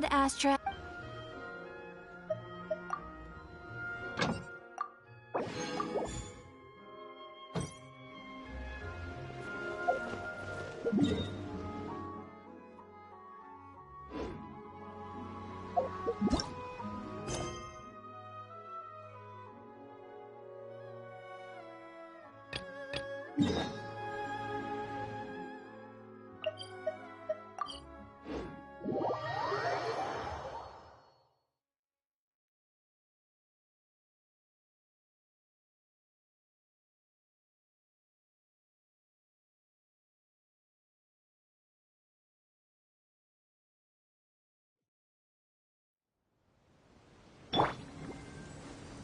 Ad Astra.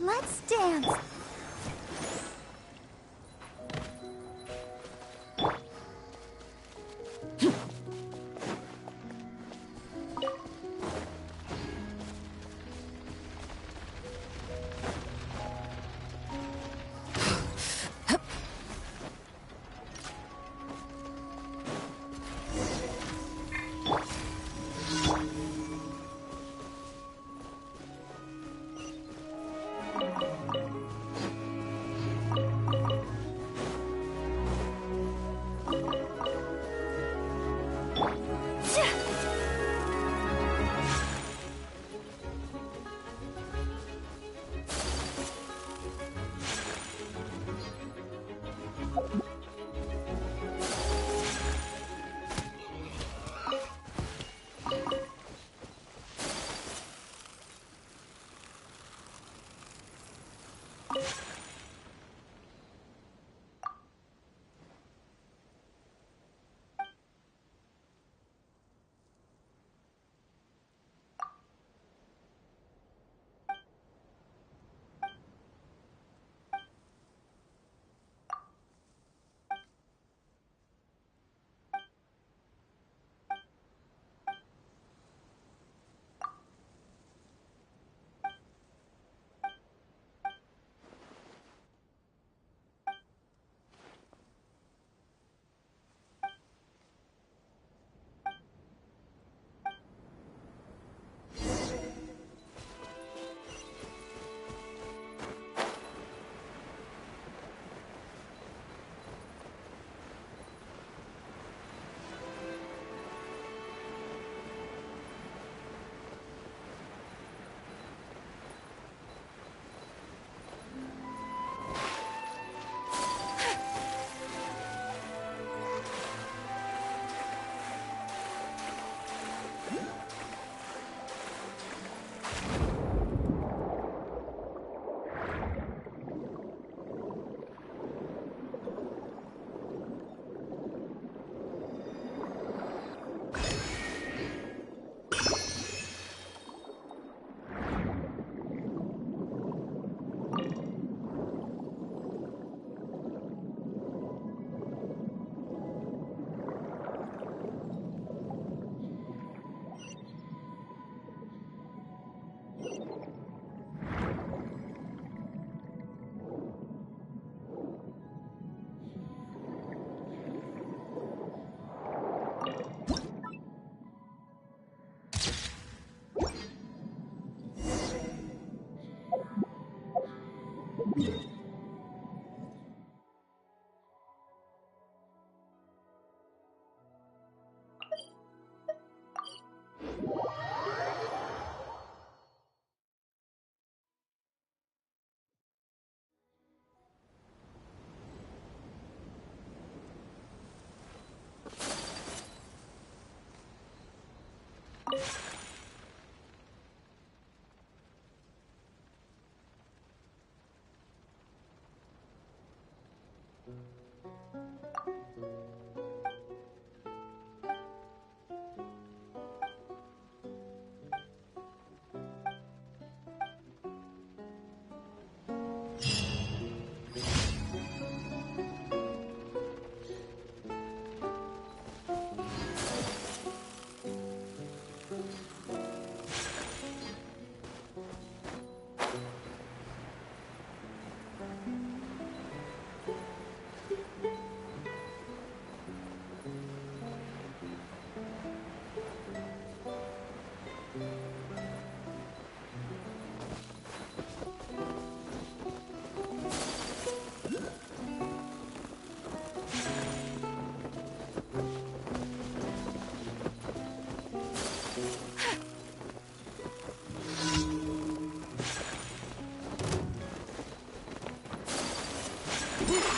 Let's dance.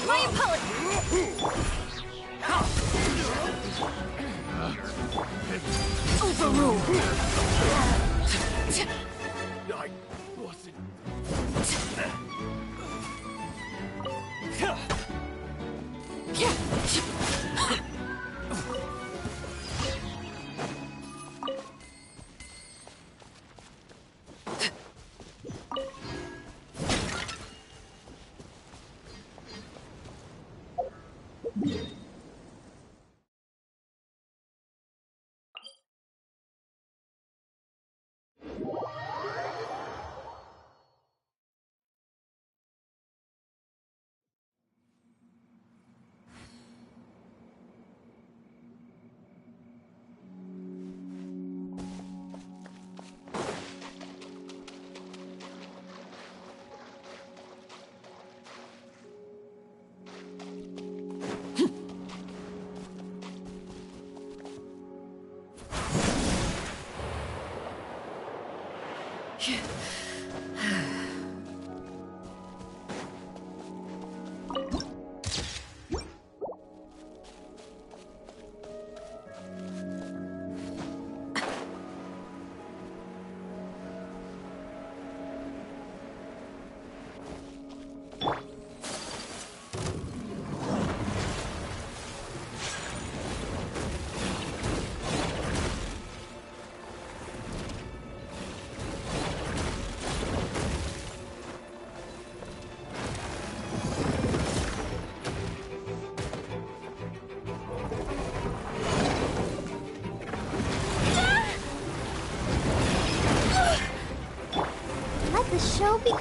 My apologies! Overruled! I wasn't... Let the show be...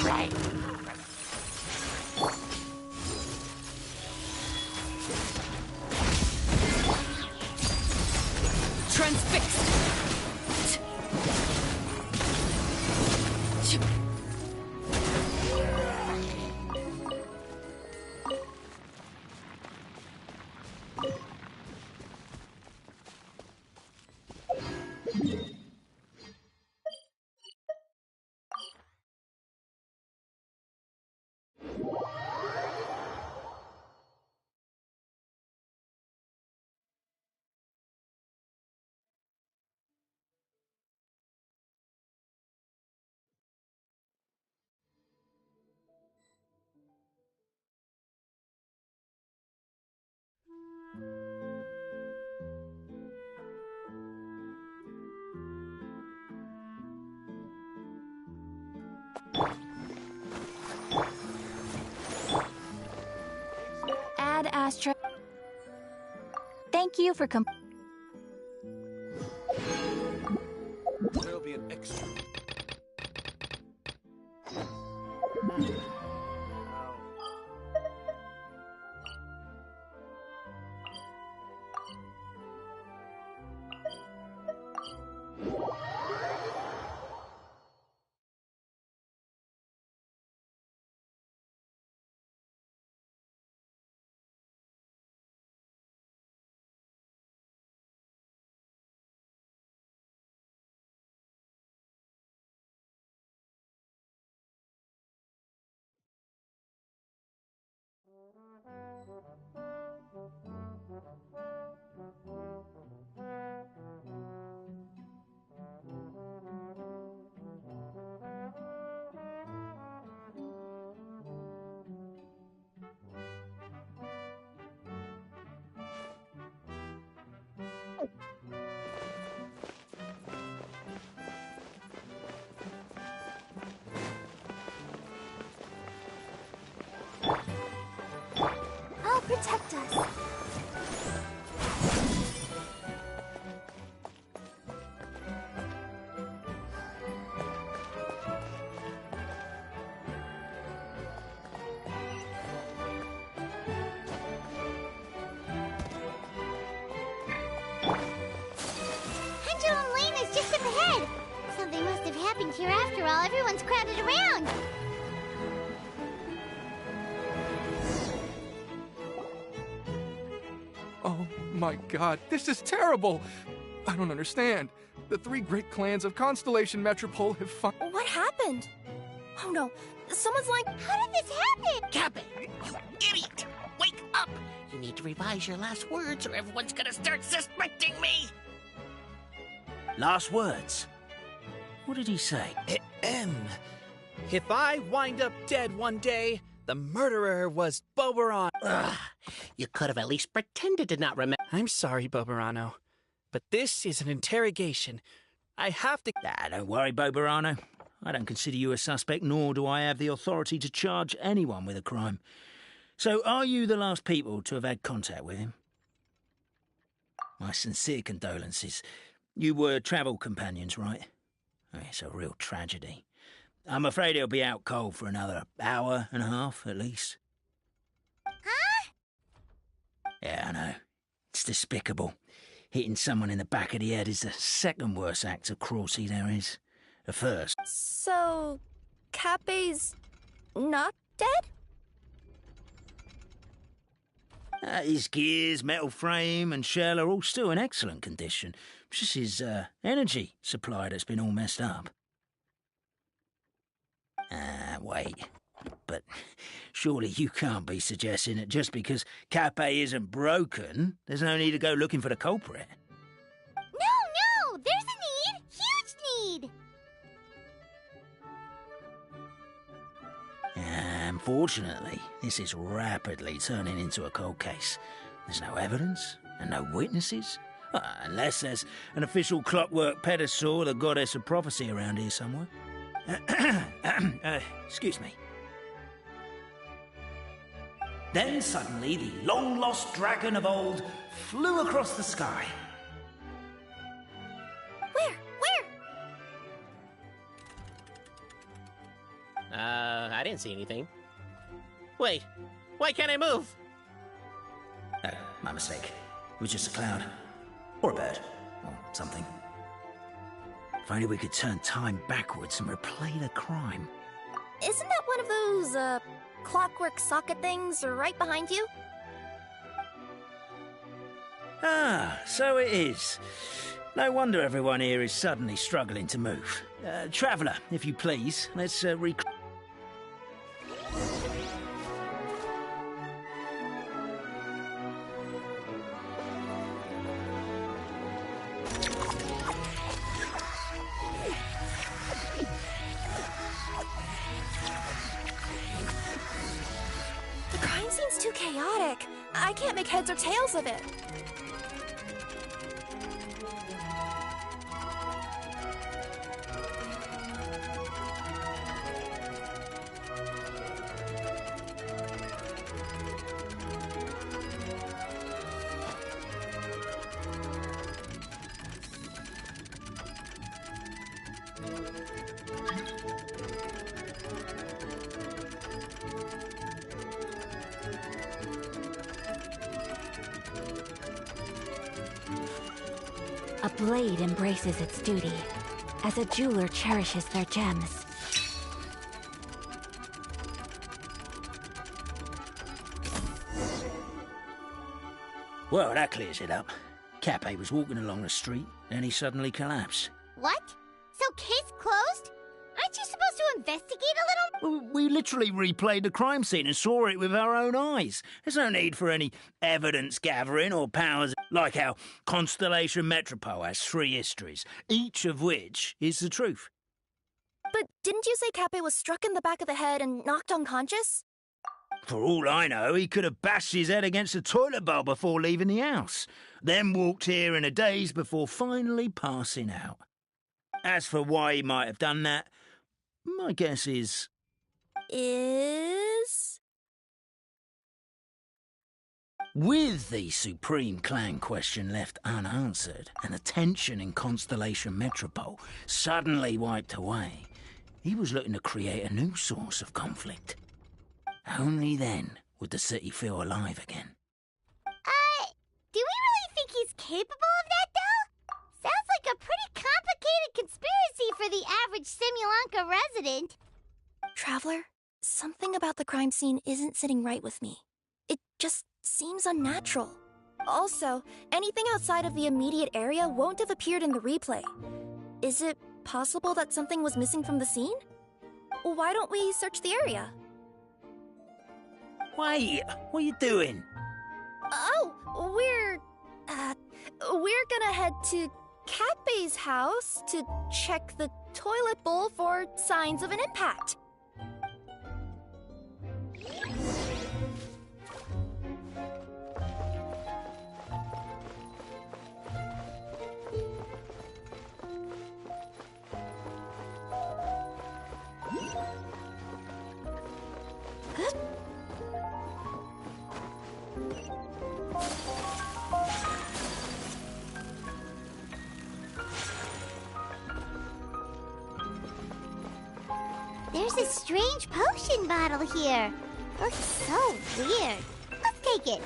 Right. Transfixed! Add Astra. Thank you for There'll be an extra. I'll protect us. Pendulum Lane is just up ahead. Something must have happened here after all. Everyone's crowded around. Oh my god, this is terrible! I don't understand. The three great clans of Constellation Metropole have What happened? Oh no, someone's like... How did this happen? Cabin, you idiot! Wake up! You need to revise your last words or everyone's gonna start suspecting me! Last words? What did he say? If I wind up dead one day, the murderer was Boberon. Ugh, you could have at least pretended to not remember. I'm sorry, Boberano, but this is an interrogation. I have to... Don't worry, Boberano. I don't consider you a suspect, nor do I have the authority to charge anyone with a crime. So, are you the last people to have had contact with him? My sincere condolences. You were travel companions, right? It's a real tragedy. I'm afraid he'll be out cold for another hour and a half, at least. Huh? Yeah, I know. It's despicable. Hitting someone in the back of the head is the second worst act of cruelty there is. The first. So... Cape's... not dead? His gears, metal frame and shell are all still in excellent condition. It's just his energy supply that's been all messed up. Wait. But surely you can't be suggesting that just because Cape isn't broken, there's no need to go looking for the culprit. No! There's a need! Huge need! Unfortunately, this is rapidly turning into a cold case. There's no evidence and no witnesses. Unless there's an official clockwork pedestal or the goddess of prophecy around here somewhere. Excuse me. Then suddenly the long-lost dragon of old flew across the sky. Where? I didn't see anything. Wait, why can't I move? My mistake. It was just a cloud. Or a bird. Or something. If only we could turn time backwards and replay the crime. Isn't that one of those, clockwork socket things right behind you? Ah, so it is. No wonder everyone here is suddenly struggling to move. Traveller, if you please, let's The crime scene's too chaotic. I can't make heads or tails of it. A blade embraces its duty, as a jeweler cherishes their gems. Well, that clears it up. Cappe was walking along the street, then he suddenly collapsed. What? So case closed? Aren't you supposed to investigate a little? We literally replayed the crime scene and saw it with our own eyes. There's no need for any evidence gathering or powers, like how Constellation Metropole has 3 histories, each of which is the truth. But didn't you say Cappe was struck in the back of the head and knocked unconscious? For all I know, he could have bashed his head against a toilet bowl before leaving the house, then walked here in a daze before finally passing out. As for why he might have done that, my guess is... With the Supreme Clan question left unanswered and the tension in Constellation Metropole suddenly wiped away, he was looking to create a new source of conflict. Only then would the city feel alive again. Do we really think he's capable of that, though? Sounds like a pretty complicated conspiracy for the average Simulanka resident. Traveler, something about the crime scene isn't sitting right with me. It just seems unnatural. Also, anything outside of the immediate area won't have appeared in the replay. Is it possible that something was missing from the scene? Why don't we search the area? Wait, what are you doing? Oh, we're gonna head to Cappe's house to check the toilet bowl for signs of an impact. There's a strange potion bottle here. Looks so weird. Let's take it.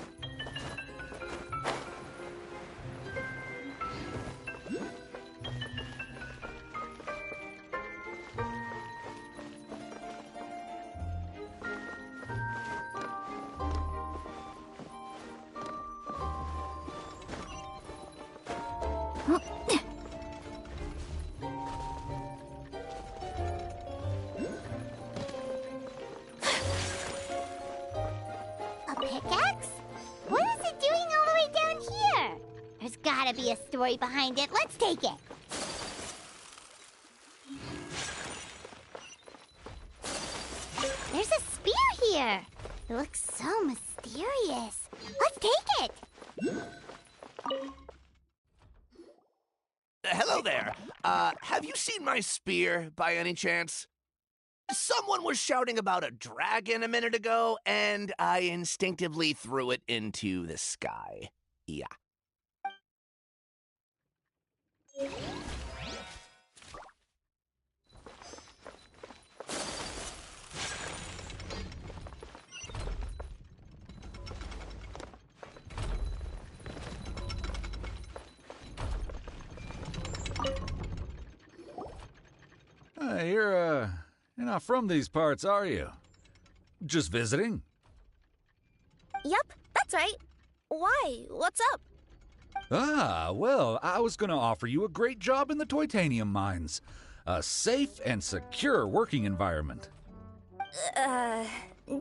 A pickaxe? What is it doing all the way down here? There's gotta be a story behind it. Let's take it. There's a spear here. It looks so mysterious. Let's take it. Hello there. Have you seen my spear by any chance? Someone was shouting about a dragon a minute ago, and I instinctively threw it into the sky. Yeah. you're not from these parts, are you? Just visiting? Yep, that's right. Why? What's up? Ah, well, I was gonna offer you a great job in the Titanium mines. A safe and secure working environment.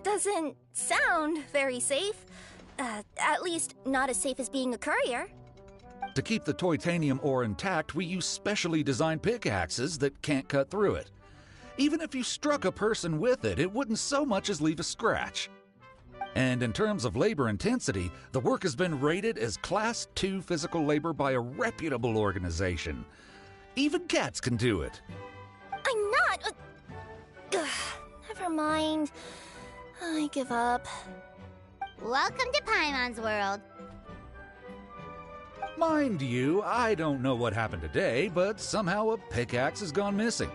Doesn't sound very safe. At least not as safe as being a courier. To keep the titanium ore intact, we use specially designed pickaxes that can't cut through it. Even if you struck a person with it, it wouldn't so much as leave a scratch. And in terms of labor intensity, the work has been rated as Class 2 physical labor by a reputable organization. Even cats can do it. I'm not... never mind. I give up. Welcome to Paimon's world. Mind you, I don't know what happened today, but somehow a pickaxe has gone missing.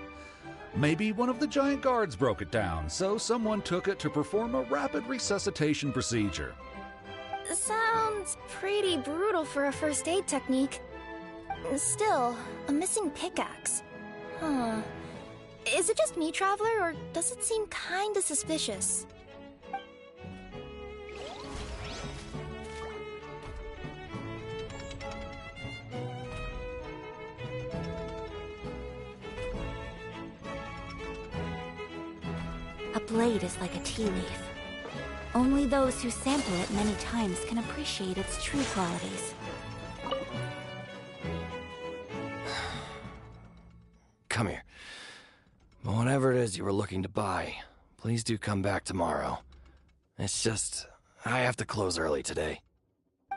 Maybe one of the giant guards broke it down, so someone took it to perform a rapid resuscitation procedure. Sounds pretty brutal for a first aid technique. Still, a missing pickaxe. Huh. Is it just me, Traveler, or does it seem kinda suspicious? A blade is like a tea leaf. Only those who sample it many times can appreciate its true qualities. Come here. Whatever it is you were looking to buy, please do come back tomorrow. It's just, I have to close early today.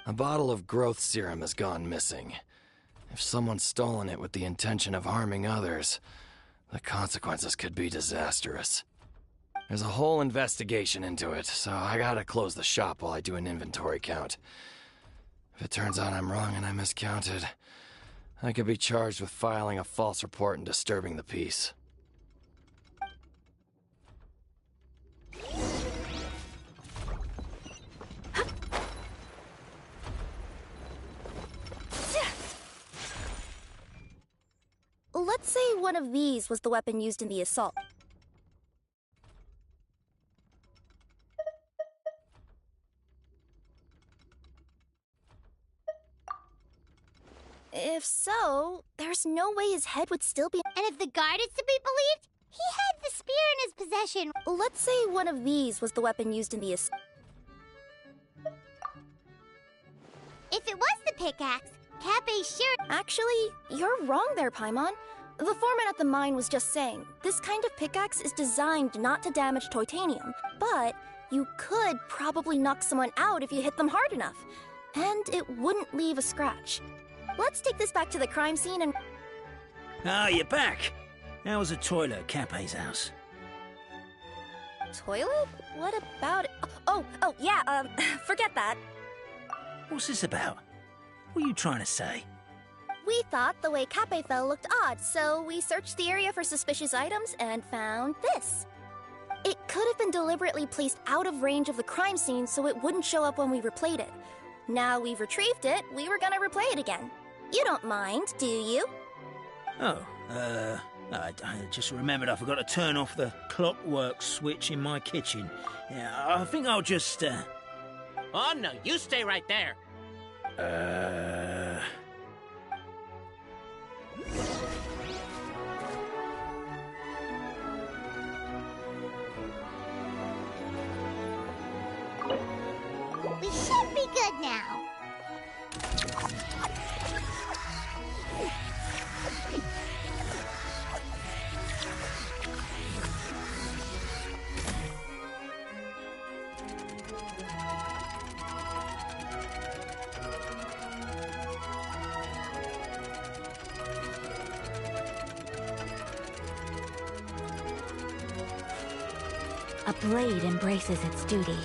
A bottle of growth serum has gone missing. If someone's stolen it with the intention of harming others, the consequences could be disastrous. There's a whole investigation into it, so I gotta close the shop while I do an inventory count. If it turns out I'm wrong and I miscounted, I could be charged with filing a false report and disturbing the peace. Let's say one of these was the weapon used in the assault. If so, there's no way his head would still be... And if the guard is to be believed, he had the spear in his possession. Let's say one of these was the weapon used in the assault. If it was the pickaxe, Cappy's sure... Actually, you're wrong there, Paimon. The foreman at the mine was just saying, this kind of pickaxe is designed not to damage titanium, but you could probably knock someone out if you hit them hard enough, and it wouldn't leave a scratch. Let's take this back to the crime scene and... Ah, you're back! How was the toilet at Cape's house? Toilet? What about it? Yeah, forget that. What's this about? What are you trying to say? We thought the way Cape fell looked odd, so we searched the area for suspicious items and found this. It could have been deliberately placed out of range of the crime scene so it wouldn't show up when we replayed it. Now we've retrieved it, we were gonna replay it again. You don't mind, do you? Oh, I just remembered I forgot to turn off the clockwork switch in my kitchen. Yeah, I think I'll just, Oh, no, you stay right there. We should be good now. A blade embraces its duty,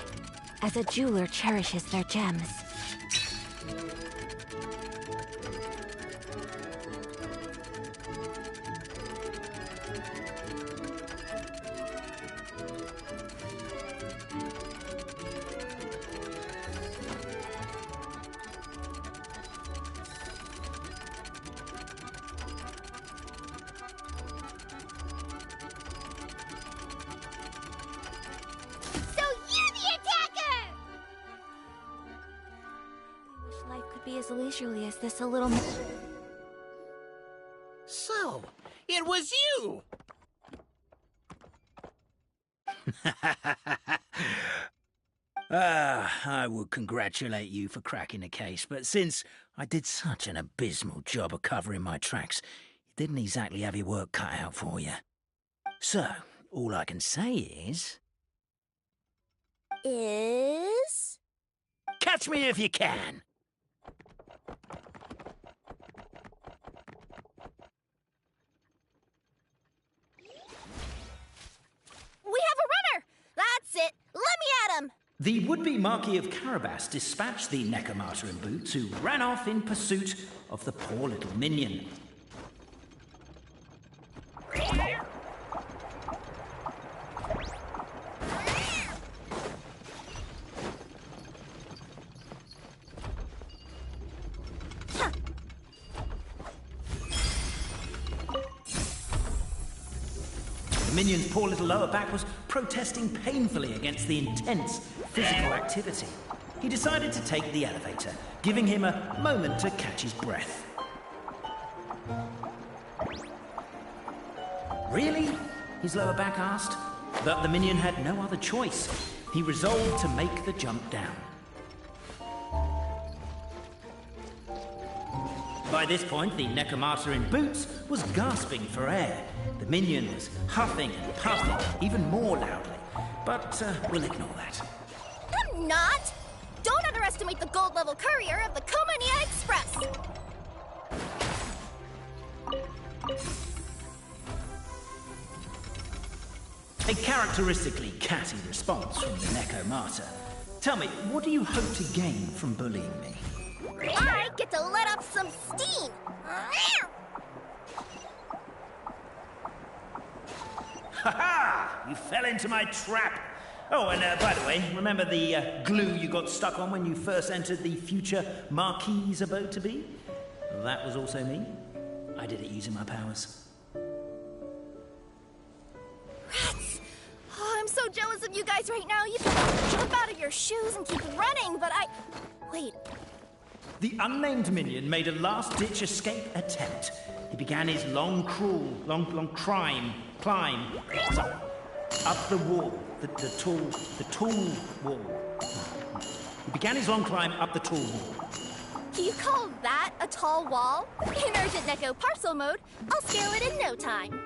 as a jeweler cherishes their gems. as leisurely as this a little more. So, it was you! I would congratulate you for cracking the case, but since I did such an abysmal job of covering my tracks, you didn't exactly have your work cut out for you. So, all I can say is... Catch me if you can! We have a runner! That's it! Let me at him! The would-be Marquis of Carabas dispatched the Necromata in boots, who ran off in pursuit of the poor little minion. The minion's poor little lower back was protesting painfully against the intense physical activity. He decided to take the elevator, giving him a moment to catch his breath. Really? His lower back asked. But the minion had no other choice. He resolved to make the jump down. By this point, the Necromata in boots was gasping for air. The minion was huffing and puffing even more loudly. But we'll ignore that. I'm not! Don't underestimate the gold-level courier of the Komania Express! A characteristically catty response from the Necromata. Tell me, what do you hope to gain from bullying me? I get to let off some steam! Ha-ha! You fell into my trap! Oh, and by the way, remember the glue you got stuck on when you first entered the future Marquis's abode to be? That was also me. I did it using my powers. Rats! Oh, I'm so jealous of you guys right now. You can jump out of your shoes and keep running, but I... Wait. The unnamed minion made a last-ditch escape attempt. He began his long climb up the wall, the tall wall. He began his long climb up the tall wall. You call that a tall wall? In urgent Neko parcel mode, I'll scale it in no time.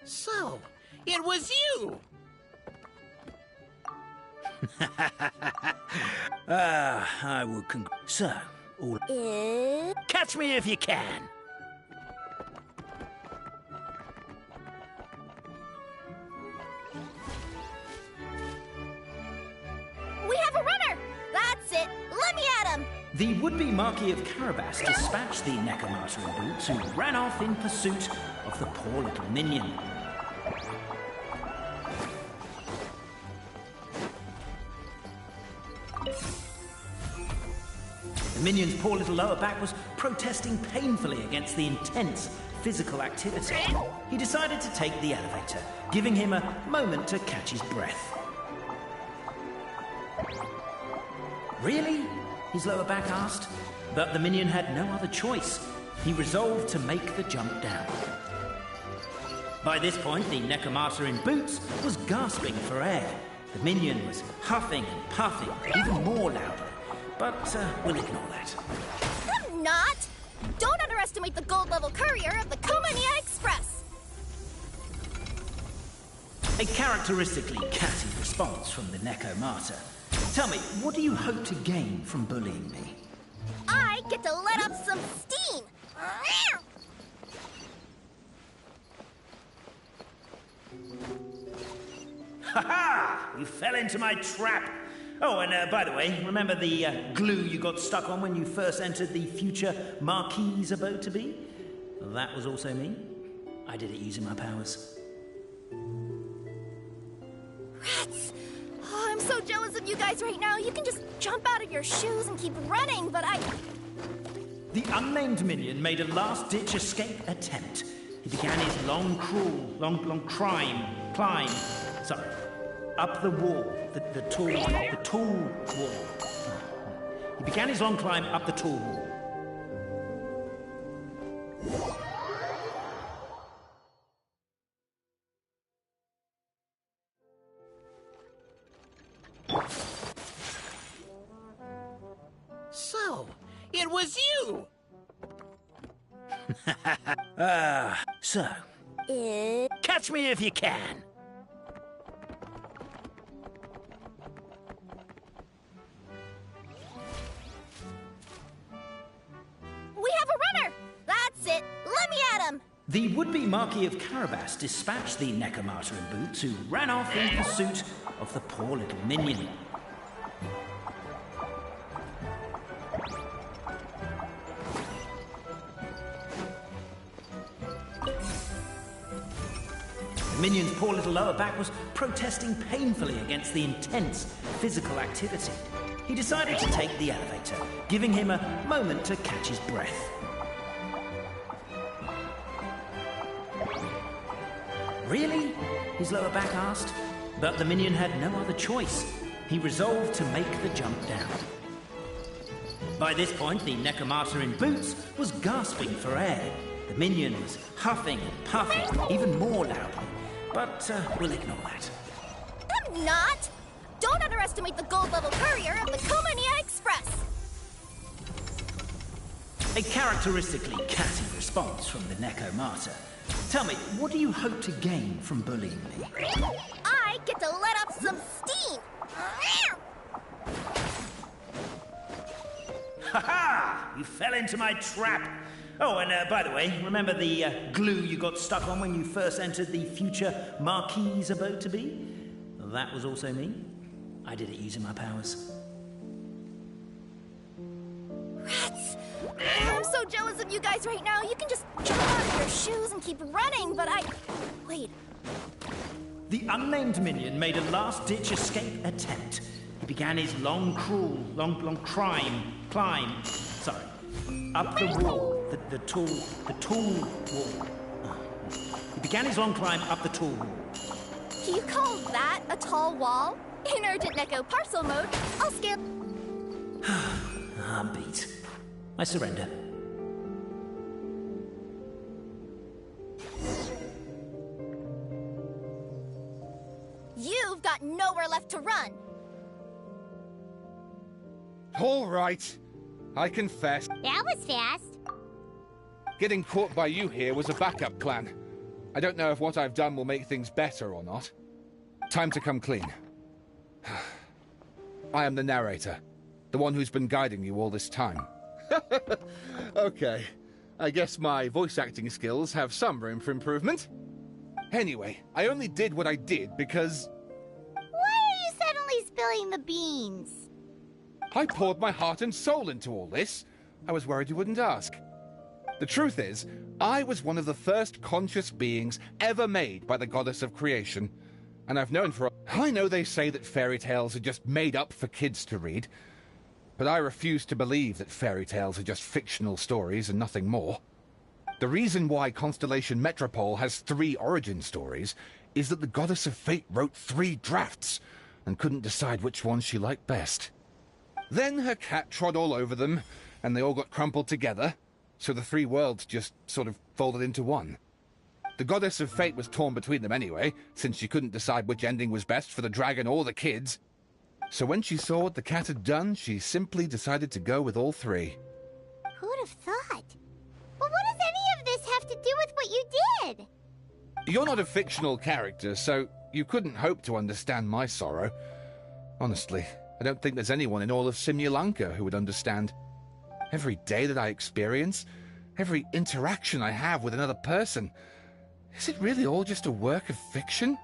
So, it was you! I would So, all... Catch me if you can! We have a runner! That's it! Let me at him! The would-be Marquis of Carabas dispatched the Necromata in boots, who ran off in pursuit of the poor little minion. The minion's poor little lower back was protesting painfully against the intense physical activity. He decided to take the elevator, giving him a moment to catch his breath. Really? His lower back asked. But the minion had no other choice. He resolved to make the jump down. By this point, the Necromata in boots was gasping for air. The minion was huffing and puffing even more loudly. But we'll ignore that. I'm not! Don't underestimate the gold-level courier of the Komania Express! A characteristically catty response from the Necromata. Tell me, what do you hope to gain from bullying me? I get to let off some steam! Ha-ha! You fell into my trap! Oh, and by the way, remember the glue you got stuck on when you first entered the future Marquis's abode to be? That was also me. I did it using my powers. Rats! Oh, I'm so jealous of you guys right now. You can just jump out of your shoes and keep running, but I... The unnamed minion made a last-ditch escape attempt. He began his long climb, up the wall, the tall wall. He began his long climb up the tall wall. So, it was you! Catch me if you can. We have a runner! That's it! Let me at him! The would-be Marquis of Carabas dispatched the Necromata in boots, who ran off in pursuit of the poor little minion. The minion's poor little lower back was protesting painfully against the intense physical activity. He decided to take the elevator, giving him a moment to catch his breath. Really? His lower back asked. But the minion had no other choice. He resolved to make the jump down. By this point, the Necromata in boots was gasping for air. The minion was huffing and puffing, even more loudly. But we'll ignore that. I'm not! Don't underestimate the gold-level courier of the Komania Express! A characteristically catty response from the Necromata. Tell me, what do you hope to gain from bullying me? I get to let off some steam! Ha-ha! You fell into my trap! Oh, and by the way, remember the glue you got stuck on when you first entered the future Marquis' abode-to-be? That was also me. I did it using my powers. Rats! I'm so jealous of you guys right now. You can just jump out of your shoes and keep running, but Wait. The unnamed minion made a last-ditch escape attempt. He began his long climb, up the wall, the tall wall. He began his long climb up the tall wall. Do you call that a tall wall? In urgent Neko parcel mode, I'll scale... I'm beat. I surrender. You've got nowhere left to run. All right. I confess. That was fast. Getting caught by you here was a backup plan. I don't know if what I've done will make things better or not. Time to come clean. I am the narrator, the one who's been guiding you all this time. Okay, I guess my voice acting skills have some room for improvement. Anyway, I only did what I did because... Why are you suddenly spilling the beans? I poured my heart and soul into all this. I was worried you wouldn't ask. The truth is, I was one of the first conscious beings ever made by the goddess of creation. And I've known for... I know they say that fairy tales are just made up for kids to read. But I refuse to believe that fairy tales are just fictional stories and nothing more. The reason why Constellation Metropole has 3 origin stories is that the Goddess of Fate wrote 3 drafts and couldn't decide which one she liked best. Then her cat trod all over them, and they all got crumpled together, so the 3 worlds just sort of folded into one. The Goddess of Fate was torn between them anyway, since she couldn't decide which ending was best for the dragon or the kids. So when she saw what the cat had done, she simply decided to go with all 3. Who'd have thought? But what does any of this have to do with what you did? You're not a fictional character, so you couldn't hope to understand my sorrow. Honestly, I don't think there's anyone in all of Simulanka who would understand. Every day that I experience, every interaction I have with another person, is it really all just a work of fiction?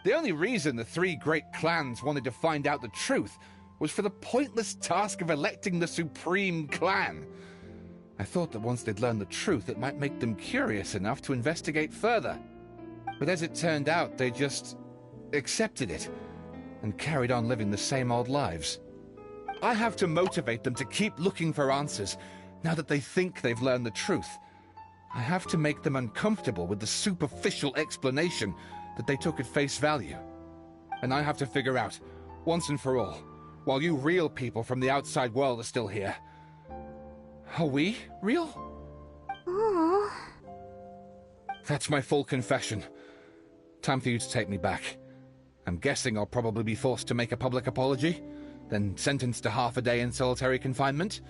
The only reason the 3 great clans wanted to find out the truth was for the pointless task of electing the supreme clan. I thought that once they'd learned the truth, it might make them curious enough to investigate further. But as it turned out, they just accepted it and carried on living the same old lives. I have to motivate them to keep looking for answers, Now that they think they've learned the truth, I have to make them uncomfortable with the superficial explanation that they took at face value. And I have to figure out, once and for all, while you real people from the outside world are still here, are we real? Aww. That's my full confession. Time for you to take me back. I'm guessing I'll probably be forced to make a public apology, then sentenced to half a day in solitary confinement.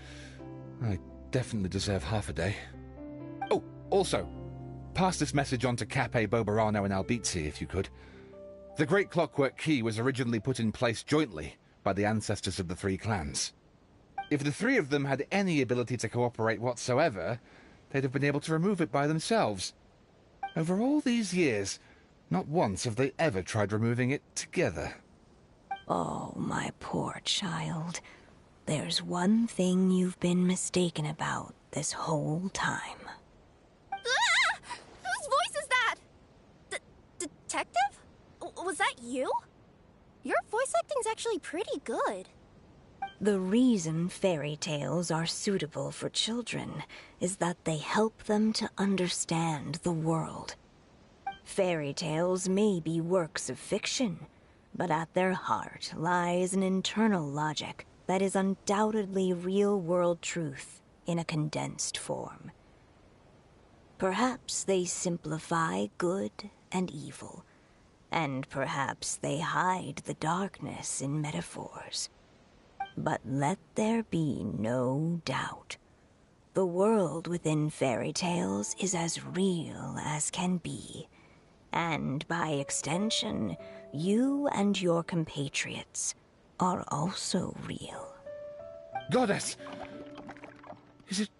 I definitely deserve half a day. Oh, also, pass this message on to Cape, Bobarano, and Albizzi, if you could. The Great Clockwork Key was originally put in place jointly by the ancestors of the three clans. If the three of them had any ability to cooperate whatsoever, they'd have been able to remove it by themselves. Over all these years, not once have they ever tried removing it together. Oh, my poor child. There's one thing you've been mistaken about this whole time. Ah! Whose voice is that? Detective? Was that you? Your voice acting's actually pretty good. The reason fairy tales are suitable for children is that they help them to understand the world. Fairy tales may be works of fiction, but at their heart lies an internal logic that is undoubtedly real-world truth in a condensed form. Perhaps they simplify good and evil, and perhaps they hide the darkness in metaphors. But let there be no doubt. The world within fairy tales is as real as can be. And by extension, you and your compatriots are also real. Goddess! Is it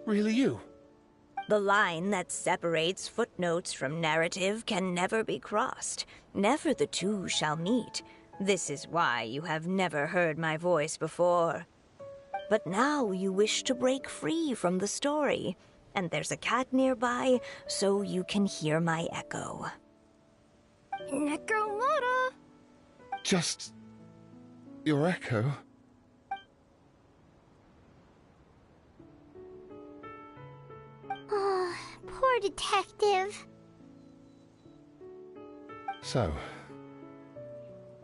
really you? The line that separates footnotes from narrative can never be crossed. Never the two shall meet. This is why you have never heard my voice before. But now you wish to break free from the story, and there's a cat nearby, so you can hear my echo. Necromora! Just your echo? Oh, poor detective. So,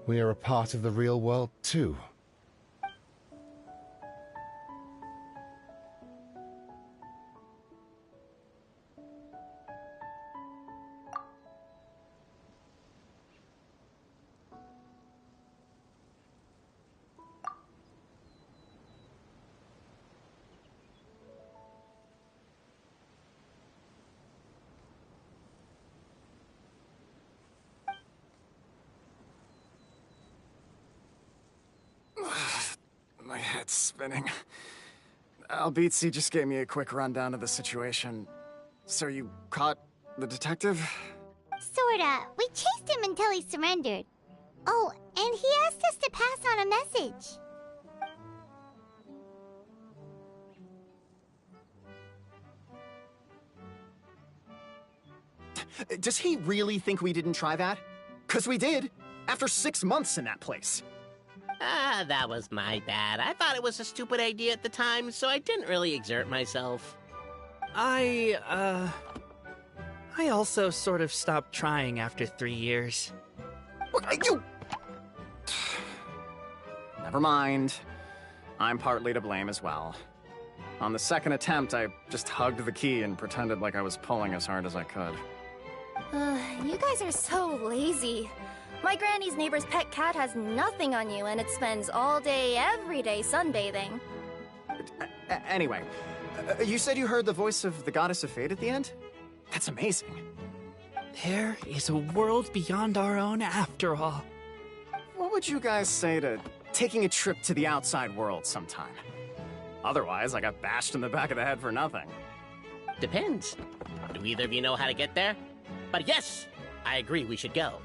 we are a part of the real world too. My head's spinning. Albizzi just gave me a quick rundown of the situation. So you caught the detective? Sorta. We chased him until he surrendered. Oh, and he asked us to pass on a message. Does he really think we didn't try that? 'Cause we did, after 6 months in that place. That was my bad. I thought it was a stupid idea at the time, so I didn't really exert myself. I also sort of stopped trying after 3 years. You... Never mind. I'm partly to blame as well. On the second attempt, I just hugged the key and pretended like I was pulling as hard as I could. You guys are so lazy. My granny's neighbor's pet cat has nothing on you, and it spends all day, every day sunbathing. Anyway, you said you heard the voice of the Goddess of Fate at the end? That's amazing. There is a world beyond our own after all. What would you guys say to taking a trip to the outside world sometime? Otherwise, I got bashed in the back of the head for nothing. Depends. Do either of you know how to get there? But yes, I agree we should go.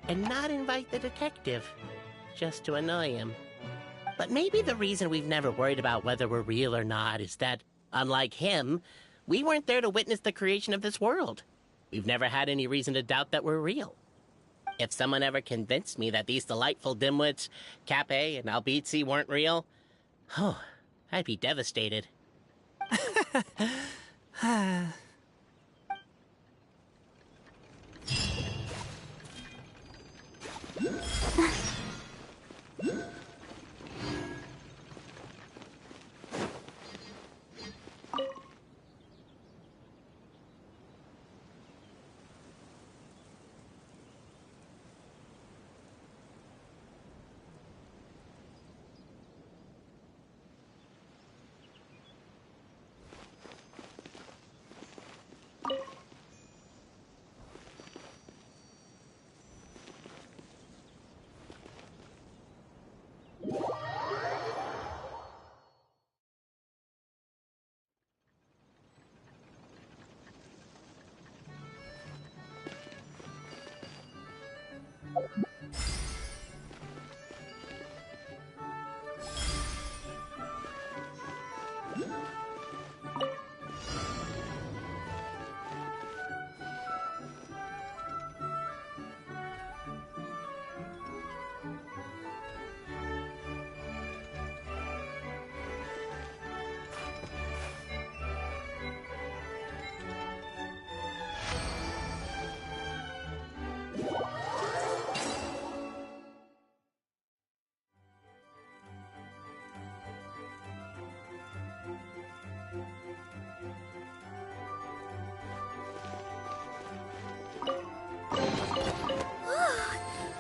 And not invite the detective, just to annoy him. But maybe the reason we've never worried about whether we're real or not is that, unlike him, we weren't there to witness the creation of this world. We've never had any reason to doubt that we're real. If someone ever convinced me that these delightful dimwits, Cape and Albizzi, weren't real, I'd be devastated.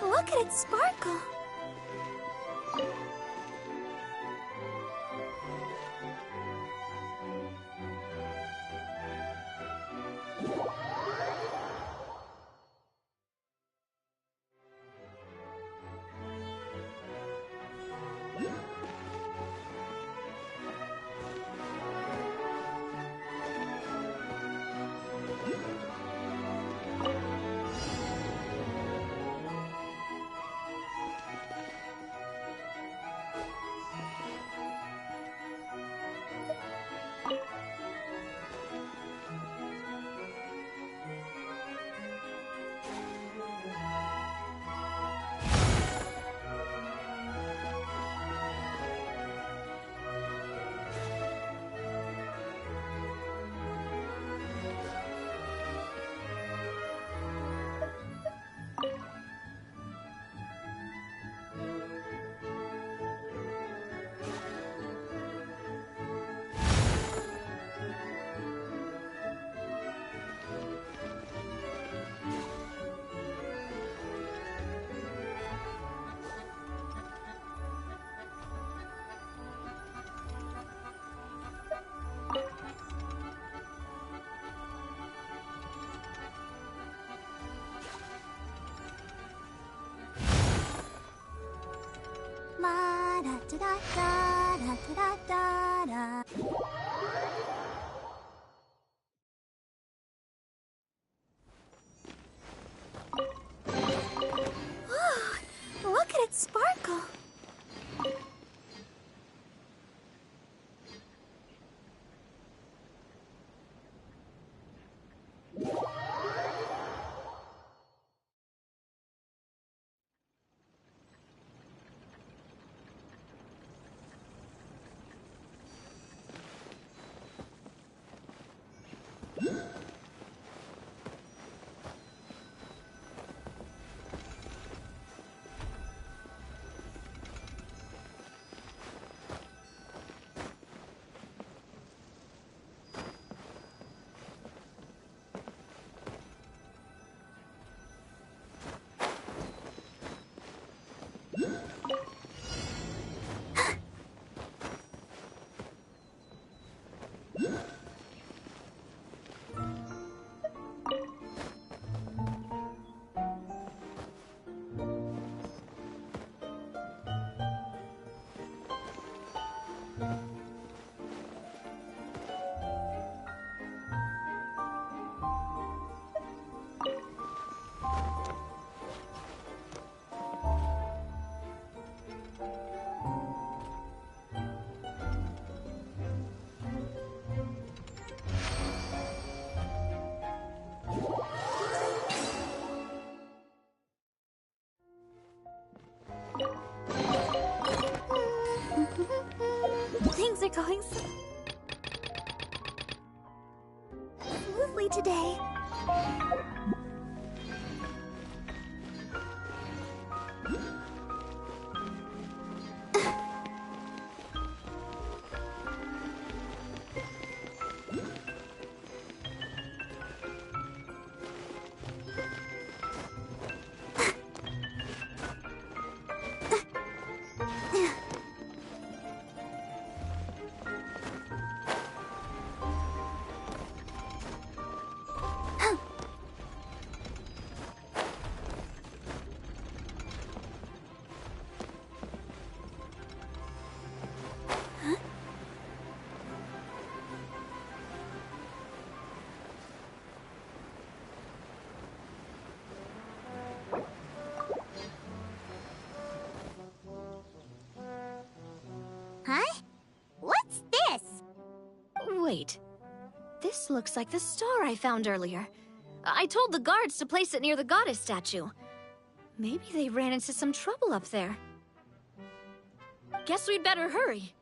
Look at it sparkle. La da da da da da da da da. Look at it sparkle. Things are going so... today. Huh? What's this? Wait. This looks like the star I found earlier. I told the guards to place it near the goddess statue. Maybe they ran into some trouble up there. Guess we'd better hurry.